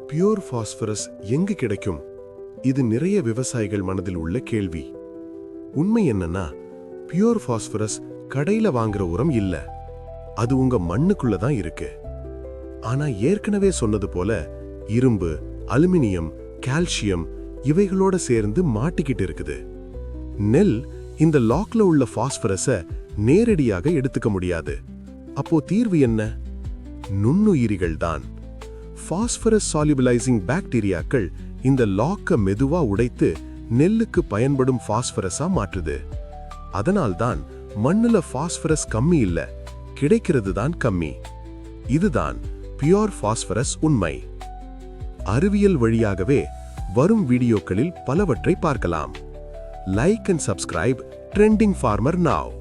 Pure phosphorus எங்கு கிடைக்கும்? இது நிறைய விவசாயிகள் மனதில் உள்ள கேள்வி. உண்மை என்னன்னா, பியூர் பாஸ்பரஸ் கடையில வாங்குற உரம் இல்ல, அது உங்க மண்ணுக்குள்ள தான் இருக்கு. ஆனா ஏற்கனவே சொன்னது போல இரும்பு, அலுமினியம், கால்சியம் இவைகளோட சேர்ந்து மாட்டிக்கிட்டு இருக்குது. நெல் இந்த லாக்ல உள்ள பாஸ்பரஸை நேரடியாக எடுத்துக்க முடியாது. அப்போ தீர்வு என்ன? நுண்ணுயிரிகள் தான். பாஸ்பரஸ் சால்யுபிளைசிங் பாக்டீரியாக்கள் இந்த லாக்க மெதுவா உடைத்து நெல்லுக்கு பயன்படும் பாஸ்பரஸா மாற்றுது. அதனால்தான் மண்ணுல பாஸ்பரஸ் கம்மி இல்ல, கிடைக்கிறது தான் கம்மி. இதுதான் பியூர் பாஸ்பரஸ் உண்மை. அறிவியல் வழியாகவே வரும் வீடியோக்களில் பலவற்றை பார்க்கலாம். Like and subscribe trending farmer now.